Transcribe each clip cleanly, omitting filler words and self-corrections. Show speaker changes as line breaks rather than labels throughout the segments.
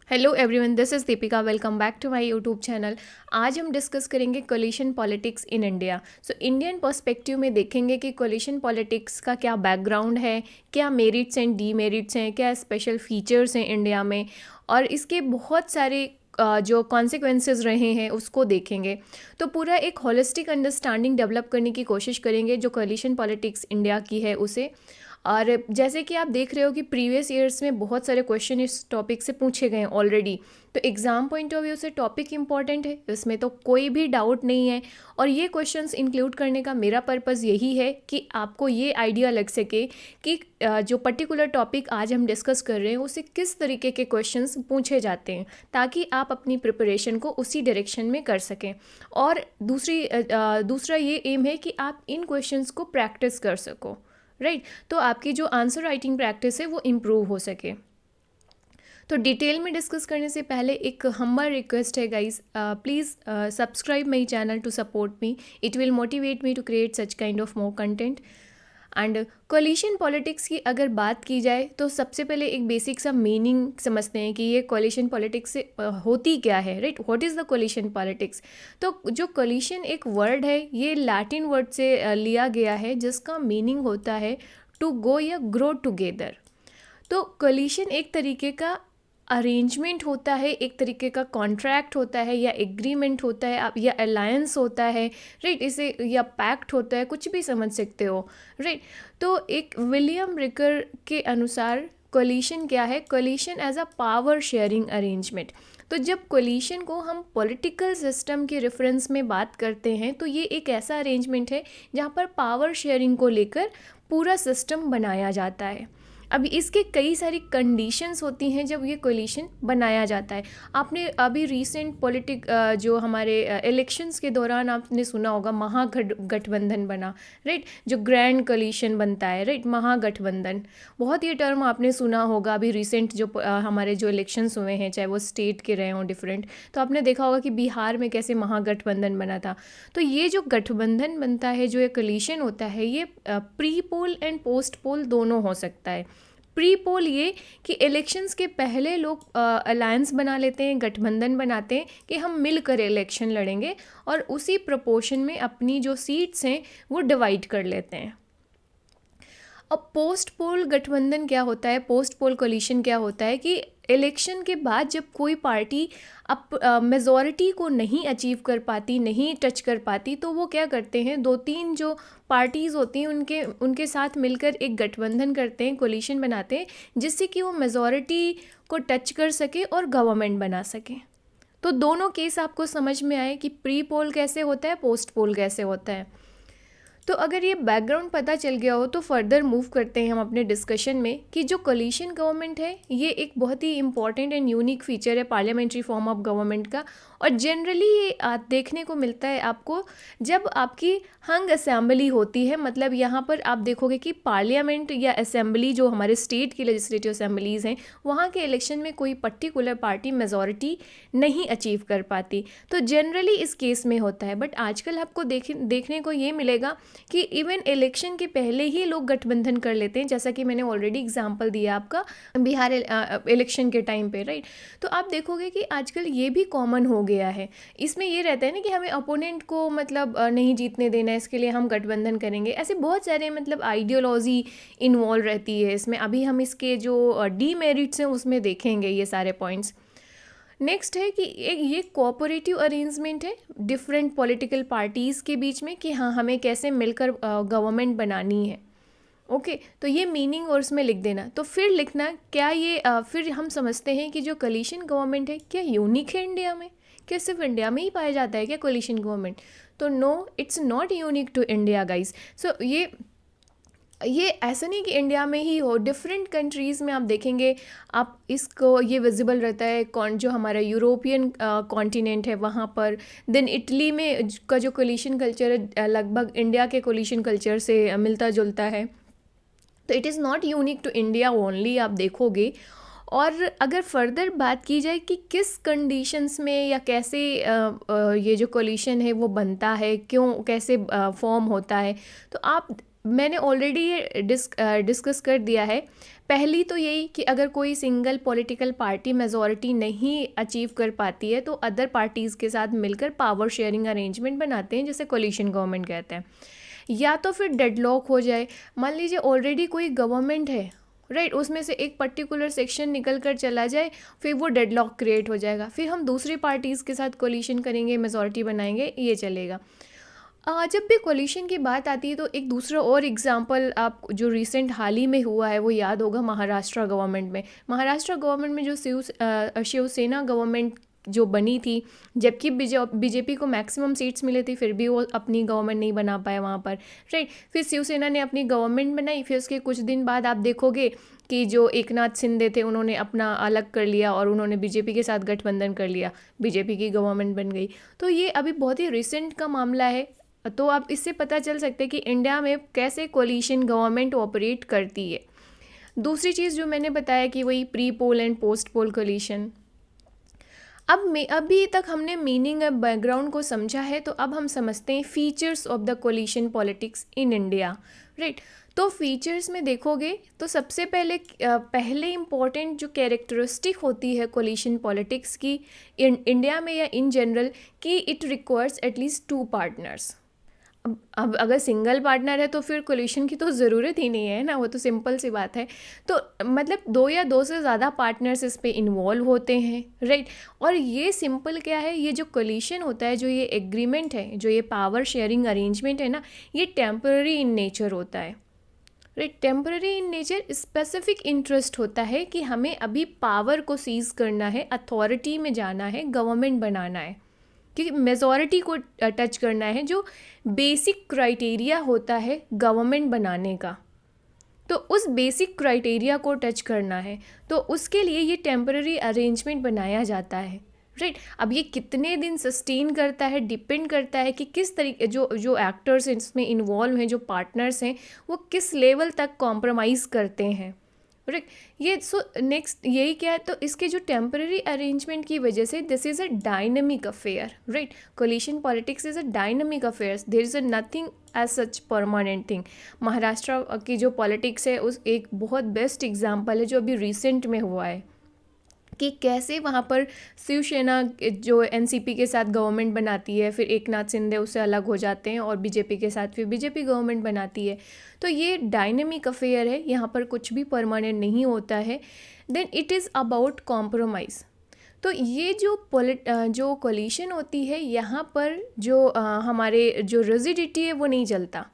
Hello everyone, this is Deepika. Welcome back to my YouTube channel. आज हम discuss करेंगे coalition politics in India. So Indian perspective में देखेंगे कि कोलिशन पॉलिटिक्स का क्या बैकग्राउंड है, क्या मेरिट्स एंड डीमेरिट्स हैं, क्या स्पेशल फीचर्स हैं इंडिया में, और इसके बहुत सारे जो कॉन्सिक्वेंसेस रहे हैं उसको देखेंगे। तो पूरा एक होलिस्टिक अंडरस्टैंडिंग डेवलप करने की कोशिश करेंगे जो कोलिशन पॉलिटिक्स इंडिया की है उसे। और जैसे कि आप देख रहे हो कि प्रीवियस ईयर्स में बहुत सारे क्वेश्चन इस टॉपिक से पूछे गए हैं ऑलरेडी। तो एग्ज़ाम पॉइंट ऑफ व्यू से टॉपिक इंपॉर्टेंट है, इसमें तो कोई भी डाउट नहीं है। और ये क्वेश्चंस इंक्लूड करने का मेरा पर्पज़ यही है कि आपको ये आइडिया लग सके कि जो पर्टिकुलर टॉपिक आज हम डिस्कस कर रहे हैं उससे किस तरीके के क्वेश्चंस पूछे जाते हैं, ताकि आप अपनी प्रिपरेशन को उसी डायरेक्शन में कर सकें। और दूसरा ये एम है कि आप इन क्वेश्चंस को प्रैक्टिस कर सको, राइट। तो आपकी जो आंसर राइटिंग प्रैक्टिस है वो इम्प्रूव हो सके। तो डिटेल में डिस्कस करने से पहले एक हम्बल रिक्वेस्ट है guys, please subscribe my channel to support me. It will motivate me to create such kind of more content. And coalition politics की अगर बात की जाए तो सबसे पहले एक बेसिक सा मीनिंग समझते हैं कि ये कोलिशन पॉलिटिक्स से होती क्या है, right. What is the coalition politics. तो जो कोलिशन एक वर्ड है, ये लैटिन वर्ड से लिया गया है, जिसका मीनिंग होता है टू गो या ग्रो टुगेदर। तो कोलिशन एक तरीके का अरेंजमेंट होता है, एक तरीके का कॉन्ट्रैक्ट होता है या एग्रीमेंट होता है, आप या अलायंस होता है, राइट। इसे या पैक्ट होता है, कुछ भी समझ सकते हो, राइट। तो एक विलियम रिकर के अनुसार कोलिशन क्या है? Coalition as a power sharing arrangement. तो जब कोलिशन को हम पॉलिटिकल सिस्टम के रेफरेंस में बात करते हैं तो ये एक ऐसा अरेंजमेंट है जहाँ पर पावर शेयरिंग को लेकर पूरा सिस्टम बनाया जाता है। अब इसके कई सारी कंडीशंस होती हैं जब ये कोलिशन बनाया जाता है। आपने अभी रिसेंट जो हमारे इलेक्शंस के दौरान आपने सुना होगा महागठबंधन बना, राइट। जो ग्रैंड कोलिशन बनता है, राइट, महागठबंधन। बहुत ये टर्म आपने सुना होगा। अभी रिसेंट जो हमारे जो इलेक्शंस हुए हैं, चाहे वो स्टेट के रहे हों डिफरेंट, तो आपने देखा होगा कि बिहार में कैसे महागठबंधन बना था। तो ये जो गठबंधन बनता है, जो ये कोलिशन होता है, ये pre poll and post poll दोनों हो सकता है। प्री पोल ये कि इलेक्शंस के पहले लोग अलायंस बना लेते हैं, गठबंधन बनाते हैं कि हम मिलकर इलेक्शन लड़ेंगे, और उसी प्रोपोर्शन में अपनी जो सीट्स हैं वो डिवाइड कर लेते हैं। अब पोस्ट पोल गठबंधन क्या होता है, पोस्ट पोल कोलिशन क्या होता है कि इलेक्शन के बाद जब कोई पार्टी अब मेजॉरिटी को नहीं अचीव कर पाती, नहीं टच कर पाती, तो वो क्या करते हैं, दो तीन जो पार्टीज़ होती हैं उनके साथ मिलकर एक गठबंधन करते हैं, कोलिशन बनाते हैं, जिससे कि वो मेजॉरिटी को टच कर सके और गवर्नमेंट बना सके। तो दोनों केस आपको समझ में आए कि प्री पोल कैसे होता है, पोस्ट पोल कैसे होता है। तो अगर ये बैकग्राउंड पता चल गया हो तो फर्दर मूव करते हैं हम अपने डिस्कशन में कि जो कोलिशन गवर्नमेंट है ये एक बहुत ही इंपॉर्टेंट एंड यूनिक फीचर है पार्लियामेंट्री फॉर्म ऑफ गवर्नमेंट का। और जनरली ये देखने को मिलता है आपको जब आपकी हंग असेंबली होती है। मतलब यहाँ पर आप देखोगे कि पार्लियामेंट या असेंबली जो हमारे स्टेट की लेजिस्लेटिव असेंबलीज़ हैं, वहाँ के इलेक्शन में कोई पर्टिकुलर पार्टी मेजॉरिटी नहीं अचीव कर पाती, तो जनरली इस केस में होता है। बट आजकल आपको देखने को ये मिलेगा कि इवन इलेक्शन के पहले ही लोग गठबंधन कर लेते हैं, जैसा कि मैंने ऑलरेडी एग्जांपल दिया आपका बिहार इलेक्शन के टाइम पे, राइट। तो आप देखोगे कि आजकल ये भी कॉमन हो गया है। इसमें ये रहता है ना कि हमें अपोनेंट को मतलब नहीं जीतने देना है, इसके लिए हम गठबंधन करेंगे। ऐसे बहुत सारे मतलब आइडियोलॉजी इन्वॉल्व रहती है इसमें। अभी हम इसके जो डीमेरिट्स हैं उसमें देखेंगे ये सारे पॉइंट्स। नेक्स्ट है कि ये कोऑपरेटिव अरेंजमेंट है डिफरेंट पॉलिटिकल पार्टीज़ के बीच में कि हाँ, हमें कैसे मिलकर गवर्नमेंट बनानी है। ओके, तो ये मीनिंग और उसमें लिख देना। तो फिर लिखना क्या ये फिर हम समझते हैं कि जो कोलिशन गवर्नमेंट है क्या यूनिक है इंडिया में, क्या सिर्फ इंडिया में ही पाया जाता है क्या कोलिशन गवर्नमेंट। तो no, it's not unique to India guys. So ये ऐसा नहीं कि इंडिया में ही हो, डिफरेंट कंट्रीज़ में आप देखेंगे, आप इसको ये विजिबल रहता है जो हमारा यूरोपियन कॉन्टिनेंट है वहाँ पर। देन इटली में का जो कोलिशन कल्चर है लगभग इंडिया के कोलिशन कल्चर से मिलता जुलता है। तो it is not unique to India only, आप देखोगे। और अगर फर्दर बात की जाए कि किस कंडीशंस में या कैसे ये जो कोलिशन है वो बनता है, क्यों कैसे फॉर्म होता है, तो आप मैंने ऑलरेडी ये डिस्कस कर दिया है। पहली तो यही कि अगर कोई सिंगल पॉलिटिकल पार्टी मेजॉरिटी नहीं अचीव कर पाती है तो अदर पार्टीज़ के साथ मिलकर पावर शेयरिंग अरेंजमेंट बनाते हैं, जैसे कोलिशन गवर्नमेंट कहते हैं। या तो फिर डेडलॉक हो जाए, मान लीजिए ऑलरेडी कोई गवर्नमेंट है, राइट, उसमें से एक पर्टिकुलर सेक्शन निकल कर चला जाए, फिर वो डेडलॉक क्रिएट हो जाएगा, फिर हम दूसरी पार्टीज़ के साथ कोलिशन करेंगे, मेजॉरिटी बनाएंगे, ये चलेगा। जब भी कोलिशन की बात आती है तो एक दूसरा और एग्जांपल आप जो रिसेंट हाल ही में हुआ है वो याद होगा, महाराष्ट्र गवर्नमेंट में। महाराष्ट्र गवर्नमेंट में जो शिवसेना गवर्नमेंट जो बनी थी, जबकि बीजेपी को मैक्सिमम सीट्स मिले थी, फिर भी वो अपनी गवर्नमेंट नहीं बना पाए वहाँ पर, राइट। फिर शिवसेना ने अपनी गवर्नमेंट बनाई, फिर उसके कुछ दिन बाद आप देखोगे कि जो एकनाथ शिंदे थे उन्होंने अपना अलग कर लिया और उन्होंने बीजेपी के साथ गठबंधन कर लिया, बीजेपी की गवर्नमेंट बन गई। तो ये अभी बहुत ही रिसेंट का मामला है। तो आप इससे पता चल सकते हैं कि इंडिया में कैसे कोलिशन गवर्नमेंट ऑपरेट करती है। दूसरी चीज़ जो मैंने बताया कि वही pre poll and post poll coalition. अभी तक हमने मीनिंग और बैकग्राउंड को समझा है, तो अब हम समझते हैं features of the coalition politics in India, right. तो फीचर्स में देखोगे तो सबसे पहले इम्पॉर्टेंट जो कैरेक्टरिस्टिक होती है कोलिशन पॉलिटिक्स की इंडिया में या इन जनरल, कि इट रिक्वायर्स एटलीस्ट 2 पार्टनर्स। अब अगर सिंगल पार्टनर है तो फिर कोलिशन की तो ज़रूरत ही नहीं है ना, वो तो सिंपल सी बात है। तो मतलब 2 या 2 से ज़्यादा पार्टनर्स इस पे इन्वॉल्व होते हैं, राइट। और ये सिंपल क्या है, ये जो कोलिशन होता है, जो ये एग्रीमेंट है, जो ये पावर शेयरिंग अरेंजमेंट है ना, ये टेम्पररी इन नेचर होता है, right. Temporary in nature, specific interest होता है कि हमें अभी पावर को सीज करना है, अथॉरिटी में जाना है, गवर्नमेंट बनाना है, क्योंकि मेजॉरिटी को टच करना है, जो बेसिक क्राइटेरिया होता है गवर्नमेंट बनाने का। तो उस बेसिक क्राइटेरिया को टच करना है, तो उसके लिए ये टेम्पररी अरेंजमेंट बनाया जाता है, राइट। अब ये कितने दिन सस्टेन करता है, डिपेंड करता है कि किस तरीके जो एक्टर्स इसमें इन्वॉल्व हैं, जो पार्टनर्स हैं, वो किस लेवल तक कॉम्प्रोमाइज़ करते हैं, राइट। ये नेक्स्ट यही क्या है, तो इसके जो टेम्पररी अरेंजमेंट की वजह से this is a dynamic affair, right. Coalition politics is a dynamic affairs, there is a nothing as such permanent thing. Maharashtra की जो पॉलिटिक्स है उस एक बहुत बेस्ट एग्जांपल है जो अभी रिसेंट में हुआ है, कि कैसे वहाँ पर शिवसेना जो एनसीपी के साथ गवर्नमेंट बनाती है, फिर एकनाथ शिंदे उससे अलग हो जाते हैं और बीजेपी के साथ फिर बीजेपी गवर्नमेंट बनाती है। तो ये डायनेमिक अफेयर है, यहाँ पर कुछ भी परमानेंट नहीं होता है। Then it is about compromise. तो ये जो कोलिशन होती है, यहाँ पर जो हमारे जो रिजिडिटी है वो नहीं चलता।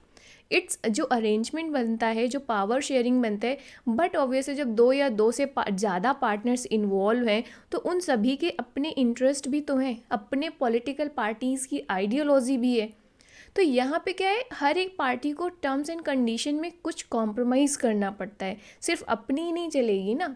इट्स जो अरेंजमेंट बनता है, जो पावर शेयरिंग बनता है, बट ऑब्वियसली जब 2 या 2 से ज़्यादा पार्टनर्स इन्वॉल्व हैं तो उन सभी के अपने इंटरेस्ट भी तो हैं, अपने पॉलिटिकल पार्टीज़ की आइडियोलॉजी भी है। तो यहाँ पे क्या है, हर एक पार्टी को टर्म्स एंड कंडीशन में कुछ कॉम्प्रोमाइज़ करना पड़ता है, सिर्फ अपनी ही नहीं चलेगी ना।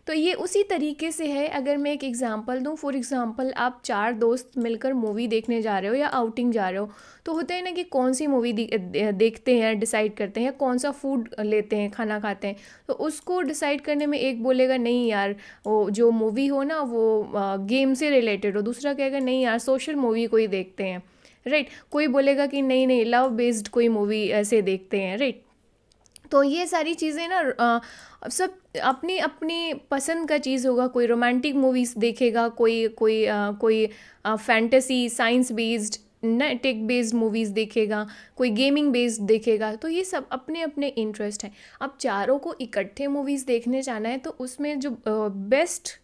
तो ये उसी तरीके से है। अगर मैं एक एग्जांपल दूं, फॉर एग्जांपल आप 4 दोस्त मिलकर मूवी देखने जा रहे हो या आउटिंग जा रहे हो, तो होता है ना कि कौन सी मूवी देखते हैं, डिसाइड करते हैं, कौन सा फूड लेते हैं, खाना खाते हैं। तो उसको डिसाइड करने में एक बोलेगा नहीं यार वो जो मूवी हो ना वो गेम से रिलेटेड हो, दूसरा कहेगा नहीं यार सोशल मूवी कोई देखते हैं, राइट। कोई बोलेगा कि नहीं नहीं लव बेस्ड कोई मूवी ऐसे देखते हैं, राइट। तो ये सारी चीज़ें ना सब अपनी अपनी पसंद का चीज़ होगा। कोई रोमांटिक मूवीज़ देखेगा, कोई फैंटेसी साइंस बेस्ड ना टेक बेस्ड मूवीज़ देखेगा, कोई गेमिंग बेस्ड देखेगा। तो ये सब अपने अपने इंटरेस्ट हैं। अब चारों को इकट्ठे मूवीज़ देखने जाना है तो उसमें जो बेस्ट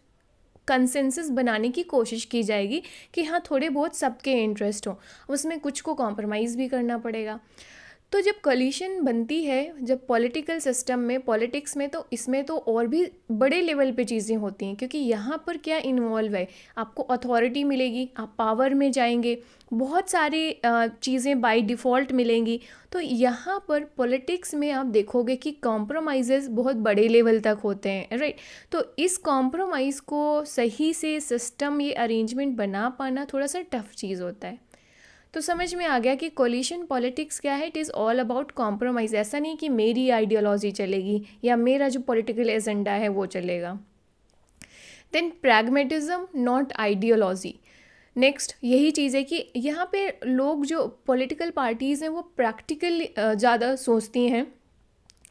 कंसेंसस बनाने की कोशिश की जाएगी कि हाँ थोड़े बहुत सबके इंटरेस्ट हो, उसमें कुछ को कॉम्प्रोमाइज़ भी करना पड़ेगा। तो जब कोलिशन बनती है, जब पॉलिटिकल सिस्टम में, पॉलिटिक्स में, तो इसमें तो और भी बड़े लेवल पे चीज़ें होती हैं, क्योंकि यहाँ पर क्या इन्वॉल्व है, आपको अथॉरिटी मिलेगी, आप पावर में जाएंगे, बहुत सारी चीज़ें बाय डिफ़ॉल्ट मिलेंगी। तो यहाँ पर पॉलिटिक्स में आप देखोगे कि कॉम्प्रोमाइज़ेस बहुत बड़े लेवल तक होते हैं, राइट। तो इस कॉम्प्रोमाइज़ को सही से सिस्टम, ये अरेंजमेंट बना पाना थोड़ा सा टफ चीज़ होता है। तो समझ में आ गया कि कोलिशन पॉलिटिक्स क्या है। It is all about compromise. ऐसा नहीं कि मेरी आइडियोलॉजी चलेगी या मेरा जो पॉलिटिकल एजेंडा है वो चलेगा। Then pragmatism not ideology. Next यही चीज़ है कि यहाँ पे लोग जो पॉलिटिकल पार्टीज़ हैं वो प्रैक्टिकल ज़्यादा सोचती हैं,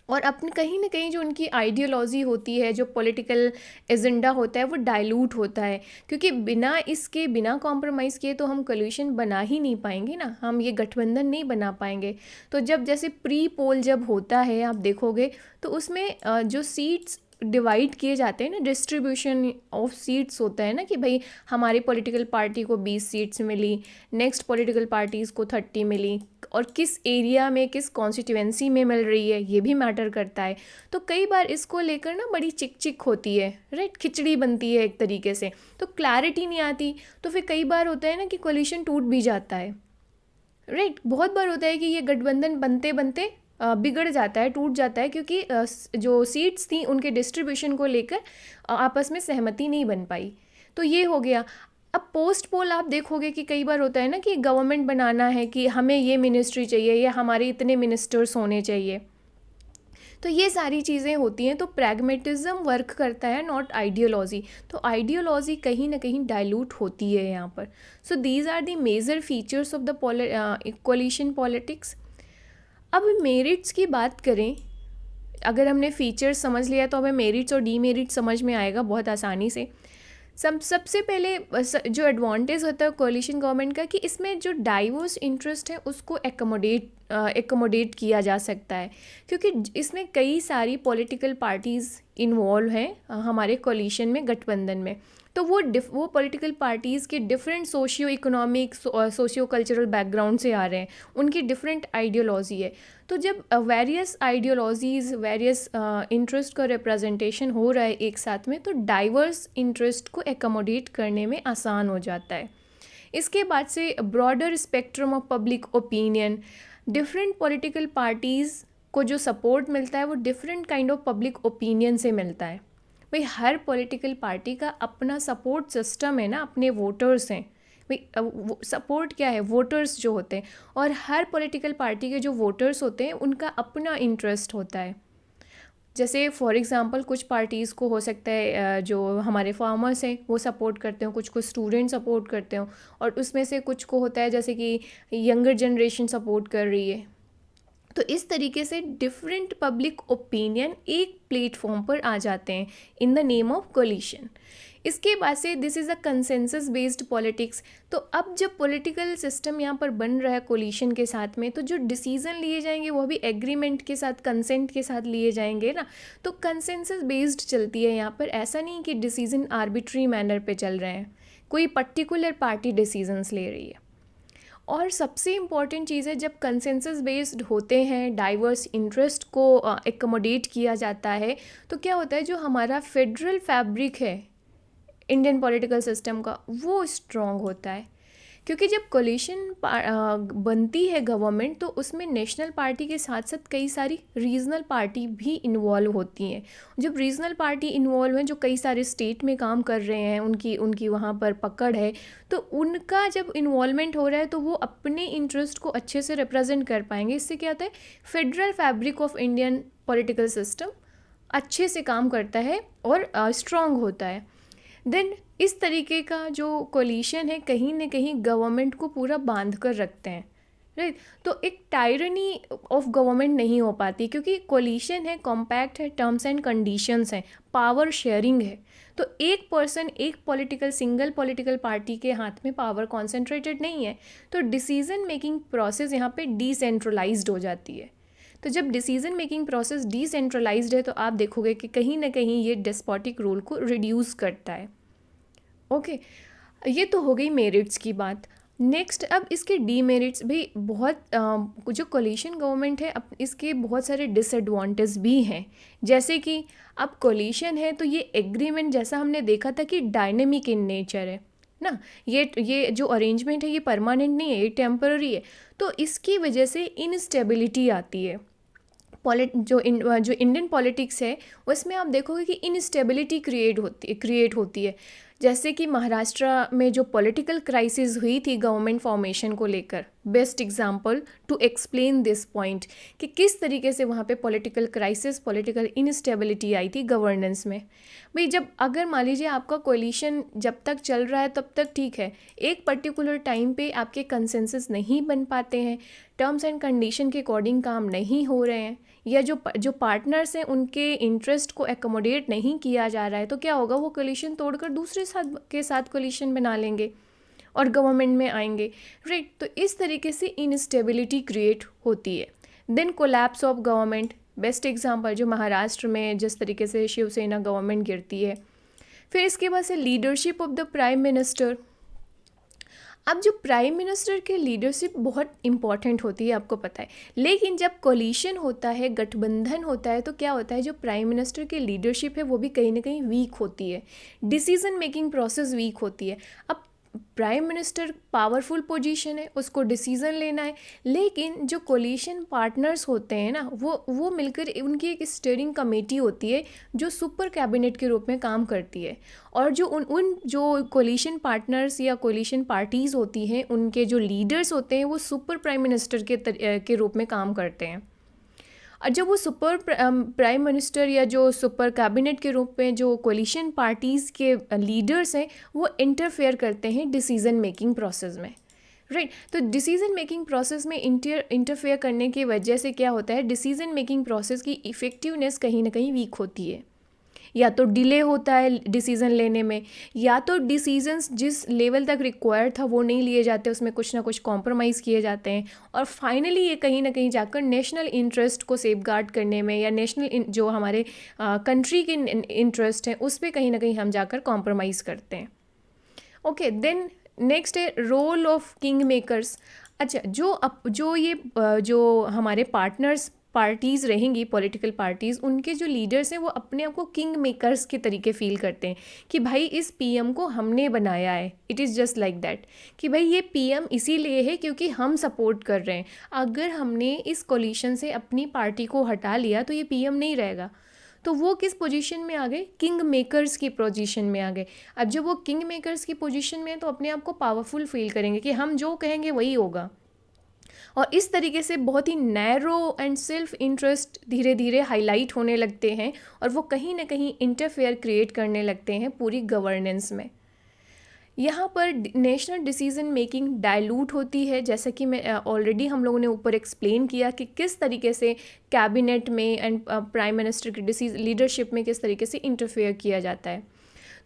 और अपने कहीं ना कहीं जो उनकी आइडियोलॉजी होती है, जो पॉलिटिकल एजेंडा होता है, वो डाइल्यूट होता है, क्योंकि बिना कॉम्प्रोमाइज़ किए तो हम कोलिशन बना ही नहीं पाएंगे ना, हम ये गठबंधन नहीं बना पाएंगे। तो जब जैसे प्री पोल जब होता है आप देखोगे, तो उसमें जो सीट्स डिवाइड किए जाते हैं ना, डिस्ट्रीब्यूशन ऑफ सीट्स होता है ना, कि भाई हमारी पॉलिटिकल पार्टी को 20 सीट्स मिली, नेक्स्ट पॉलिटिकल पार्टीज़ को 30 मिली, और किस एरिया में किस कॉन्स्टिट्यूएंसी में मिल रही है ये भी मैटर करता है। तो कई बार इसको लेकर ना बड़ी चिक चिक होती है, राइट, खिचड़ी बनती है एक तरीके से, तो क्लैरिटी नहीं आती। तो फिर कई बार होता है ना कि कोलिशन टूट भी जाता है, राइट। बहुत बार होता है कि ये गठबंधन बनते बनते बिगड़ जाता है, टूट जाता है, क्योंकि जो सीट्स थी उनके डिस्ट्रीब्यूशन को लेकर आपस में सहमति नहीं बन पाई। तो ये हो गया। अब पोस्ट पोल आप देखोगे कि कई बार होता है ना कि गवर्नमेंट बनाना है कि हमें ये मिनिस्ट्री चाहिए या हमारे इतने मिनिस्टर्स होने चाहिए, तो ये सारी चीज़ें होती हैं। तो प्रैग्मेटिज्म वर्क करता है, नॉट आइडियोलॉजी। तो आइडियोलॉजी कहीं ना कहीं डाइल्यूट होती है यहाँ पर। So these are the major features of the coalition politics. अब मेरिट्स की बात करें, अगर हमने फीचर्स समझ लिया तो हमें मेरिट्स और डीमेरिट्स समझ में आएगा बहुत आसानी से। सबसे पहले जो एडवांटेज होता है कोलिशन गवर्नमेंट का, कि इसमें जो डाइवर्स इंटरेस्ट है उसको एकोमोडेट किया जा सकता है, क्योंकि इसमें कई सारी पॉलिटिकल पार्टीज़ इन्वॉल्व हैं हमारे कोलिशन में, गठबंधन में। तो वो पॉलिटिकल पार्टीज़ के different socio economic socio cultural background से आ रहे हैं, उनकी डिफरेंट आइडियोलॉजी है। तो जब वेरियस आइडियोलॉजीज़, वेरियस इंटरेस्ट का रिप्रेजेंटेशन हो रहा है एक साथ में, तो डाइवर्स इंटरेस्ट को एकोमोडेट करने में आसान हो जाता है। इसके बाद से broader spectrum of public opinion, different political parties को जो सपोर्ट मिलता है वो different kind of public opinion से मिलता है। भाई हर पॉलिटिकल पार्टी का अपना सपोर्ट सिस्टम है ना, अपने वोटर्स हैं। भाई सपोर्ट क्या है, वोटर्स जो होते हैं, और हर पॉलिटिकल पार्टी के जो वोटर्स होते हैं उनका अपना इंटरेस्ट होता है। जैसे फॉर एग्ज़ाम्पल कुछ पार्टीज़ को हो सकता है जो हमारे फार्मर्स हैं वो सपोर्ट करते हो, कुछ को स्टूडेंट सपोर्ट करते हो, और उसमें से कुछ को होता है जैसे कि यंगर जनरेशन सपोर्ट कर रही है। तो इस तरीके से डिफरेंट पब्लिक ओपिनियन एक प्लेटफॉर्म पर आ जाते हैं in the name of coalition. इसके बाद से this is a consensus based politics. तो अब जब पॉलिटिकल सिस्टम यहाँ पर बन रहा है कोलिशन के साथ में, तो जो डिसीजन लिए जाएंगे वो भी एग्रीमेंट के साथ, कंसेंट के साथ लिए जाएंगे ना। तो कंसेंसस बेस्ड चलती है यहाँ पर, ऐसा नहीं कि डिसीजन आर्बिट्री मैनर पे चल रहे हैं, कोई पर्टिकुलर पार्टी डिसीजंस ले रही है। और सबसे इम्पॉर्टेंट चीज़ है, जब कंसेंसस बेस्ड होते हैं, डाइवर्स इंटरेस्ट को एकोमोडेट किया जाता है, तो क्या होता है, जो हमारा फेडरल फैब्रिक है इंडियन पॉलिटिकल सिस्टम का, वो स्ट्रॉन्ग होता है। क्योंकि जब कोलिशन बनती है गवर्नमेंट, तो उसमें नेशनल पार्टी के साथ साथ कई सारी रीजनल पार्टी भी इन्वॉल्व होती हैं। जब रीजनल पार्टी इन्वॉल्व हैं, जो कई सारे स्टेट में काम कर रहे हैं, उनकी वहाँ पर पकड़ है, तो उनका जब इन्वॉल्वमेंट हो रहा है तो वो अपने इंटरेस्ट को अच्छे से रिप्रेजेंट कर पाएंगे। इससे क्या होता है, federal fabric of Indian political system अच्छे से काम करता है और स्ट्रॉन्ग होता है। देन इस तरीके का जो कोलिशन है कहीं ना कहीं गवर्नमेंट को पूरा बांध कर रखते हैं, राइट। तो एक टायरनी ऑफ गवर्नमेंट नहीं हो पाती, क्योंकि कोलिशन है, कॉम्पैक्ट है, टर्म्स एंड कंडीशंस हैं, पावर शेयरिंग है। तो एक पर्सन, एक सिंगल पॉलिटिकल पार्टी के हाथ में पावर कॉन्सेंट्रेटेड नहीं है, तो डिसीजन मेकिंग प्रोसेस यहाँ पे डिसेंट्रलाइज्ड हो जाती है। तो जब डिसीजन मेकिंग प्रोसेस डिसेंट्रलाइज्ड है, तो आप देखोगे कि कहीं ना कहीं ये डेस्पोटिक रूल को रिड्यूस करता है। ओके, ये तो हो गई मेरिट्स की बात। नेक्स्ट, अब इसके डीमेरिट्स भी बहुत जो कोलिशन गवर्नमेंट है, अब इसके बहुत सारे डिसएडवांटेज भी हैं। जैसे कि अब कोलिशन है तो ये एग्रीमेंट, जैसा हमने देखा था कि डायनेमिक इन नेचर है ना, ये जो अरेंजमेंट है ये परमानेंट नहीं है, ये टेम्पररी है। तो इसकी वजह से इनस्टेबिलिटी आती है। जो इंडियन पॉलिटिक्स है उसमें आप देखोगे कि इनस्टेबिलिटी क्रिएट होती है। जैसे कि महाराष्ट्र में जो पॉलिटिकल क्राइसिस हुई थी गवर्नमेंट फॉर्मेशन को लेकर, best example to explain this point कि किस तरीके से वहाँ पे पॉलिटिकल क्राइसिस, पॉलिटिकल इनस्टेबिलिटी आई थी गवर्नेंस में। भाई जब अगर मान लीजिए आपका कोलिशन जब तक चल रहा है तब तक ठीक है, एक पर्टिकुलर टाइम पे आपके कंसेंसस नहीं बन पाते हैं, टर्म्स एंड कंडीशन के अकॉर्डिंग काम नहीं हो रहे हैं, या जो पार्टनर्स हैं उनके इंटरेस्ट को एकोमोडेट नहीं किया जा रहा है, तो क्या होगा, वो कोलिशन तोड़कर दूसरे के साथ कोलिशन बना लेंगे और गवर्नमेंट में आएंगे, राइट। तो इस तरीके से इनस्टेबिलिटी क्रिएट होती है। Then collapse of government, best example जो महाराष्ट्र में जिस तरीके से शिवसेना गवर्नमेंट गिरती है। फिर इसके बाद से leadership of the prime minister. अब जो प्राइम मिनिस्टर की लीडरशिप बहुत इंपॉर्टेंट होती है, आपको पता है, लेकिन जब कोलिशन होता है, गठबंधन होता है, तो क्या होता है, जो प्राइम मिनिस्टर की लीडरशिप है वो भी कहीं ना कहीं वीक होती है, डिसीजन मेकिंग प्रोसेस वीक होती है। अब प्राइम मिनिस्टर पावरफुल पोजीशन है, उसको डिसीज़न लेना है, लेकिन जो कोलिशन पार्टनर्स होते हैं ना, वो मिलकर उनकी एक स्टीयरिंग कमेटी होती है जो सुपर कैबिनेट के रूप में काम करती है, और जो उन जो कोलिशन पार्टनर्स या कोलिशन पार्टीज़ होती हैं, उनके जो लीडर्स होते हैं वो सुपर प्राइम मिनिस्टर के रूप में काम करते हैं। और जब वो सुपर प्राइम मिनिस्टर या जो सुपर कैबिनेट के रूप में जो कोलिशन पार्टीज़ के लीडर्स हैं वो इंटरफेयर करते हैं डिसीज़न मेकिंग प्रोसेस में, राइट। तो डिसीज़न मेकिंग प्रोसेस में इंटरफेयर करने की वजह से क्या होता है, डिसीज़न मेकिंग प्रोसेस की इफ़ेक्टिवनेस कहीं ना कहीं वीक होती है, या तो डिले होता है डिसीज़न लेने में, या तो डिसीजंस जिस लेवल तक रिक्वायर्ड था वो नहीं लिए जाते, उसमें कुछ ना कुछ कॉम्प्रोमाइज़ किए जाते हैं, और फाइनली ये कहीं ना कहीं जाकर नेशनल इंटरेस्ट को सेफगार्ड करने में, या नेशनल जो हमारे कंट्री के इंटरेस्ट हैं उस पर कहीं ना कहीं हम जाकर कॉम्प्रोमाइज़ करते हैं। ओके, देन नेक्स्ट है रोल ऑफ किंग मेकर्स। अच्छा, जो हमारे पार्टीज़ रहेंगी, पॉलिटिकल पार्टीज़, उनके जो लीडर्स हैं वो अपने आप को किंग मेकर्स के तरीके फील करते हैं कि भाई इस पीएम को हमने बनाया है, it is just like that, कि भाई ये पीएम इसीलिए है क्योंकि हम सपोर्ट कर रहे हैं, अगर हमने इस कोलिशन से अपनी पार्टी को हटा लिया तो ये पीएम नहीं रहेगा। तो वो किस पोजीशन में आ गए, किंग मेकर्स की पोजीशन में आ गए। अब जब वो किंग मेकर्स की पोजीशन में है तो अपने आप को पावरफुल फील करेंगे कि हम जो कहेंगे वही होगा, और इस तरीके से बहुत ही नैरो एंड सेल्फ इंटरेस्ट धीरे धीरे हाईलाइट होने लगते हैं, और वो कहीं ना कहीं इंटरफेयर क्रिएट करने लगते हैं पूरी गवर्नेंस में। यहाँ पर नेशनल डिसीजन मेकिंग डाइल्यूट होती है, जैसा कि मैं ऑलरेडी हम लोगों ने ऊपर एक्सप्लेन किया कि किस तरीके से कैबिनेट में एंड प्राइम मिनिस्टर की लीडरशिप में किस तरीके से इंटरफेयर किया जाता है।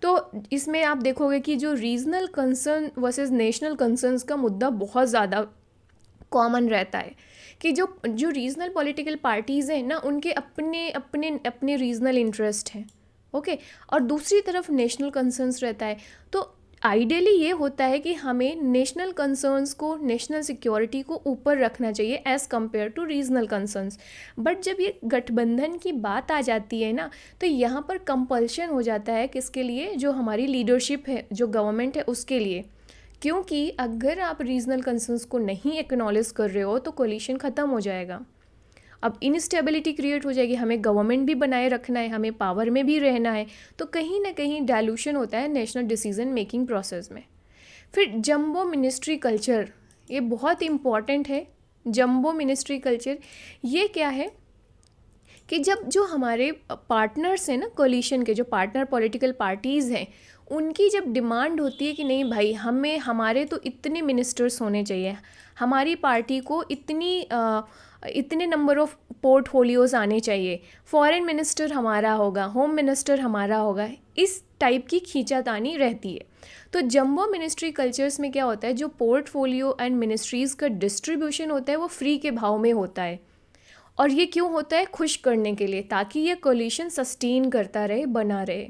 तो इसमें आप देखोगे कि जो regional concern versus national concerns का मुद्दा बहुत ज़्यादा कॉमन रहता है, कि जो रीजनल पॉलिटिकल पार्टीज़ हैं ना, उनके अपने अपने अपने रीजनल इंटरेस्ट हैं, ओके, और दूसरी तरफ नेशनल कंसर्न्स रहता है। तो आइडियली ये होता है कि हमें नेशनल कंसर्न्स को, नेशनल सिक्योरिटी को ऊपर रखना चाहिए as compared to regional concerns. But जब ये गठबंधन की बात आ जाती है ना, तो यहाँ पर कंपल्शन हो जाता है किसके लिए, जो हमारी लीडरशिप है, जो गवर्नमेंट है उसके लिए, क्योंकि अगर आप रीजनल कंसर्न्स को नहीं एक्नॉलेज कर रहे हो तो कोलिशन ख़त्म हो जाएगा। अब इनस्टेबिलिटी क्रिएट हो जाएगी, हमें गवर्नमेंट भी बनाए रखना है, हमें पावर में भी रहना है, तो कहीं ना कहीं डायलूशन होता है नेशनल डिसीजन मेकिंग प्रोसेस में। फिर जंबो मिनिस्ट्री कल्चर, ये बहुत इम्पॉर्टेंट है। जंबो मिनिस्ट्री कल्चर ये क्या है कि जब जो हमारे पार्टनर्स हैं ना, कोलिशन के जो पार्टनर पॉलिटिकल पार्टीज़ हैं, उनकी जब डिमांड होती है कि नहीं भाई, हमारे तो इतने मिनिस्टर्स होने चाहिए, हमारी पार्टी को इतने नंबर ऑफ पोर्टफोलियोज़ आने चाहिए, फॉरेन मिनिस्टर हमारा होगा, होम मिनिस्टर हमारा होगा, इस टाइप की खींचातानी रहती है। तो जंबो मिनिस्ट्री कल्चर्स में क्या होता है, जो पोर्टफोलियो एंड मिनिस्ट्रीज़ का डिस्ट्रीब्यूशन होता है वो फ्री के भाव में होता है, और ये क्यों होता है, खुश करने के लिए, ताकि ये कोलिशन सस्टेन करता रहे, बना रहे।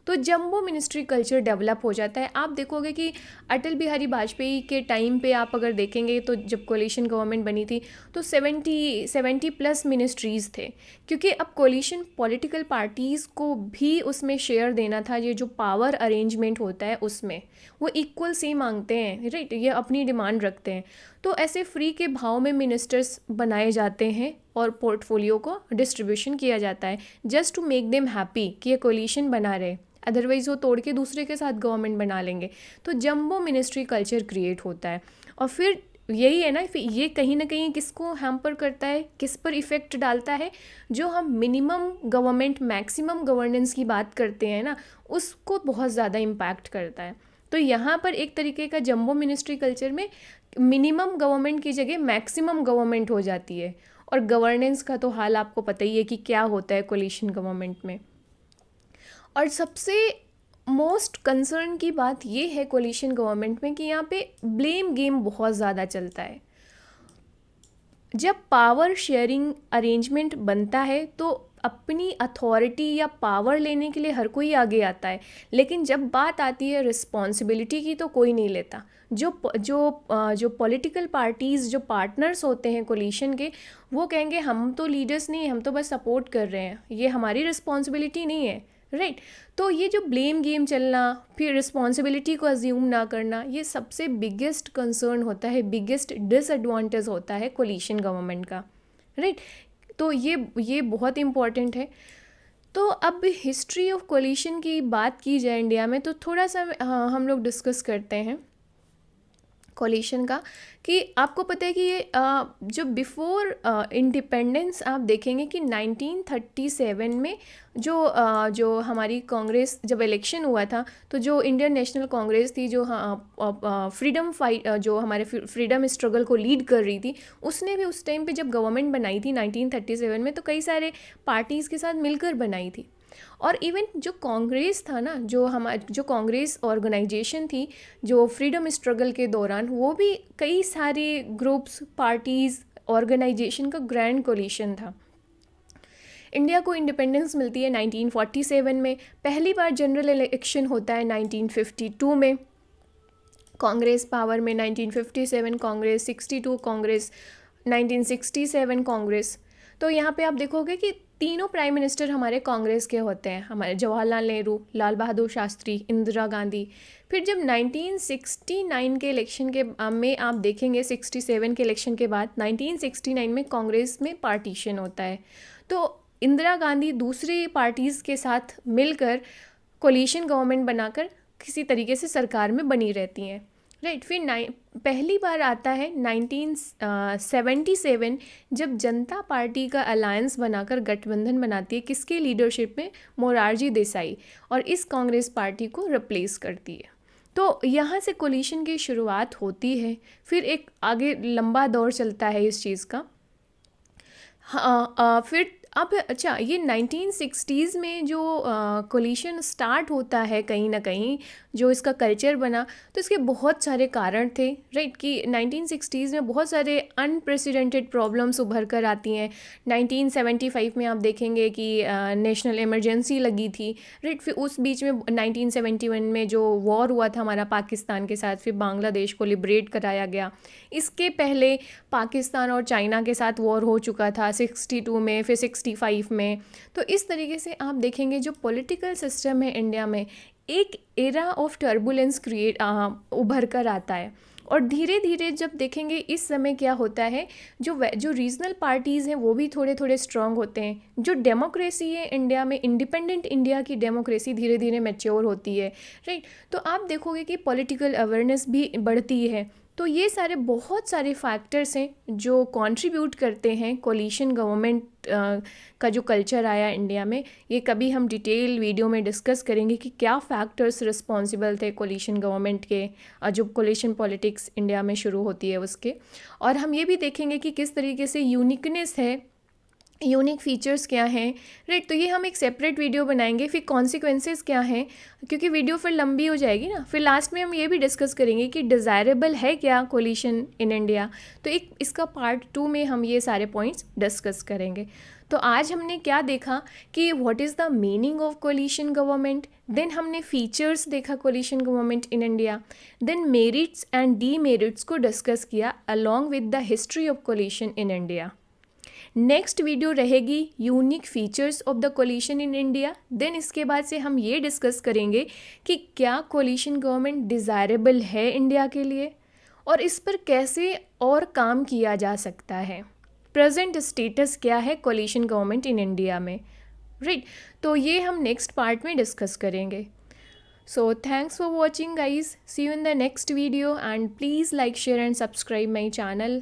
तो जंबो मिनिस्ट्री कल्चर डेवलप हो जाता है। आप देखोगे कि अटल बिहारी वाजपेयी के टाइम पे आप अगर देखेंगे तो जब कोलिशन गवर्नमेंट बनी थी तो 70 प्लस मिनिस्ट्रीज़ थे, क्योंकि अब कोलिशन पॉलिटिकल पार्टीज़ को भी उसमें शेयर देना था। ये जो पावर अरेंजमेंट होता है उसमें वो इक्वल से मांगते हैं, राइट, ये अपनी डिमांड रखते हैं। तो ऐसे फ्री के भाव में मिनिस्टर्स बनाए जाते हैं और पोर्टफोलियो को डिस्ट्रीब्यूशन किया जाता है just to make them happy कि ये कोलिशन बना रहे, अदरवाइज़ वो तोड़ के दूसरे के साथ गवर्नमेंट बना लेंगे। तो जम्बो मिनिस्ट्री कल्चर क्रिएट होता है। और फिर यही है ना, फिर ये कहीं ना कहीं किसको हैम्पर करता है, किस पर इफ़ेक्ट डालता है, जो हम मिनिमम गवर्नमेंट मैक्सिमम गवर्नेंस की बात करते हैं ना, उसको बहुत ज़्यादा इम्पैक्ट करता है। तो यहाँ पर एक तरीके का जम्बो मिनिस्ट्री कल्चर में मिनिमम गवर्नमेंट की जगह मैक्सिमम गवर्नमेंट हो जाती है। और गवर्नेंस का तो हाल आपको पता ही है कि क्या होता है कोलिशन गवर्नमेंट में। और सबसे मोस्ट कंसर्न की बात ये है कोलिशन गवर्नमेंट में कि यहाँ पे ब्लेम गेम बहुत ज़्यादा चलता है। जब पावर शेयरिंग अरेंजमेंट बनता है तो अपनी अथॉरिटी या पावर लेने के लिए हर कोई आगे आता है, लेकिन जब बात आती है रिस्पॉन्सिबिलिटी की तो कोई नहीं लेता। जो पॉलिटिकल पार्टीज़ जो पार्टनर्स होते हैं कोलिशन के, वो कहेंगे हम तो लीडर्स नहीं हैं, हम तो बस सपोर्ट कर रहे हैं, ये हमारी रिस्पॉन्सिबिलिटी नहीं है, राइट। तो ये जो ब्लेम गेम चलना, फिर रिस्पॉन्सिबिलिटी को अज्यूम ना करना, ये सबसे बिगेस्ट कंसर्न होता है, बिगेस्ट डिसएडवांटेज होता है कोलिशन गवर्नमेंट का, राइट। तो ये बहुत इम्पॉर्टेंट है। तो अब हिस्ट्री ऑफ कोलिशन की बात की जाए इंडिया में तो थोड़ा सा हम लोग डिस्कस करते हैं कोलिशन का, कि आपको पता है कि ये जो बिफोर इंडिपेंडेंस आप देखेंगे कि 1937 में जो हमारी कांग्रेस जब इलेक्शन हुआ था, तो जो इंडियन नेशनल कांग्रेस थी, जो फ्रीडम फाइट जो हमारे फ्रीडम स्ट्रगल को लीड कर रही थी, उसने भी उस टाइम पे जब गवर्नमेंट बनाई थी 1937 में, तो कई सारे पार्टीज़ के साथ मिलकर बनाई थी। और इवन जो कांग्रेस था ना, जो कांग्रेस ऑर्गेनाइजेशन थी, जो फ्रीडम स्ट्रगल के दौरान, वो भी कई सारे ग्रुप्स, पार्टीज़, ऑर्गेनाइजेशन का ग्रैंड कोलिशन था। इंडिया को इंडिपेंडेंस मिलती है 1947 में, पहली बार जनरल इलेक्शन होता है 1952 में, कांग्रेस पावर में 1957 कांग्रेस, 62 कांग्रेस, 1967 कांग्रेस। तो यहाँ पे आप देखोगे कि तीनों प्राइम मिनिस्टर हमारे कांग्रेस के होते हैं, हमारे जवाहरलाल नेहरू, लाल बहादुर शास्त्री, इंदिरा गांधी। फिर जब 1969 के इलेक्शन के में आप देखेंगे, 67 के इलेक्शन के बाद 1969 में कांग्रेस में पार्टीशन होता है। तो इंदिरा गांधी दूसरी पार्टीज़ के साथ मिलकर कोलिशन गवर्नमेंट बनाकर किसी तरीके से सरकार में बनी रहती हैं, राइट। फिर पहली बार आता है 1977 जब जनता पार्टी का अलायंस बनाकर गठबंधन बनाती है, किसके लीडरशिप में, मोरारजी देसाई, और इस कांग्रेस पार्टी को रिप्लेस करती है। तो यहाँ से कोलिशन की शुरुआत होती है। फिर एक आगे लंबा दौर चलता है इस चीज़ का। फिर अब अच्छा, ये 1960s में जो कोलिशन स्टार्ट होता है, कहीं ना कहीं जो इसका कल्चर बना, तो इसके बहुत सारे कारण थे, राइट। कि 1960s में बहुत सारे अनप्रेसिडेंटेड प्रॉब्लम्स उभर कर आती हैं। 1975 में आप देखेंगे कि नेशनल इमरजेंसी लगी थी, राइट। फिर उस बीच में 1971 में जो वॉर हुआ था हमारा पाकिस्तान के साथ, फिर बांग्लादेश को लिबरेट कराया गया। इसके पहले पाकिस्तान और चाइना के साथ वॉर हो चुका था 62 में, फिर 65 में। तो इस तरीके से आप देखेंगे जो पॉलिटिकल सिस्टम है इंडिया में, एक एरा ऑफ टर्बुलेंस उभर कर आता है। और धीरे धीरे जब देखेंगे इस समय क्या होता है, जो रीजनल पार्टीज़ हैं वो भी थोड़े थोड़े स्ट्रांग होते हैं। जो डेमोक्रेसी है इंडिया में, इंडिपेंडेंट इंडिया की डेमोक्रेसी धीरे धीरे मैच्योर होती है, राइट। तो आप देखोगे कि पॉलिटिकल अवेयरनेस भी बढ़ती है। तो ये सारे बहुत सारे फैक्टर्स हैं जो कंट्रीब्यूट करते हैं कोलिशन गवर्नमेंट का जो कल्चर आया इंडिया में। ये कभी हम डिटेल वीडियो में डिस्कस करेंगे कि क्या फैक्टर्स रिस्पॉन्सिबल थे कोलिशन गवर्नमेंट के, जो कोलिशन पॉलिटिक्स इंडिया में शुरू होती है उसके। और हम ये भी देखेंगे कि किस तरीके से यूनिकनेस है, यूनिक फीचर्स क्या हैं, राइट। तो ये हम एक सेपरेट वीडियो बनाएंगे। फिर कॉन्सिक्वेंसेस क्या हैं, क्योंकि वीडियो फिर लंबी हो जाएगी ना। फिर लास्ट में हम ये भी डिस्कस करेंगे कि डिज़ायरेबल है क्या कोलिशन इन इंडिया। तो एक इसका पार्ट 2 में हम ये सारे पॉइंट्स डिस्कस करेंगे। तो आज हमने क्या देखा कि what is the meaning of coalition government, then हमने फीचर्स देखा coalition government in India, then merits and demerits को डिस्कस किया along with the history of coalition in India. Next video रहेगी unique features of the coalition in India. Then इसके बाद से हम ये डिस्कस करेंगे कि क्या कोलिशन गवर्नमेंट डिज़ायरेबल है इंडिया के लिए, और इस पर कैसे और काम किया जा सकता है। प्रेजेंट स्टेटस क्या है कोलिशन गवर्नमेंट इन इंडिया में, राइट। तो ये हम नेक्स्ट पार्ट में डिस्कस करेंगे। So thanks for watching guys. See you in the next video and please like, share and subscribe my channel.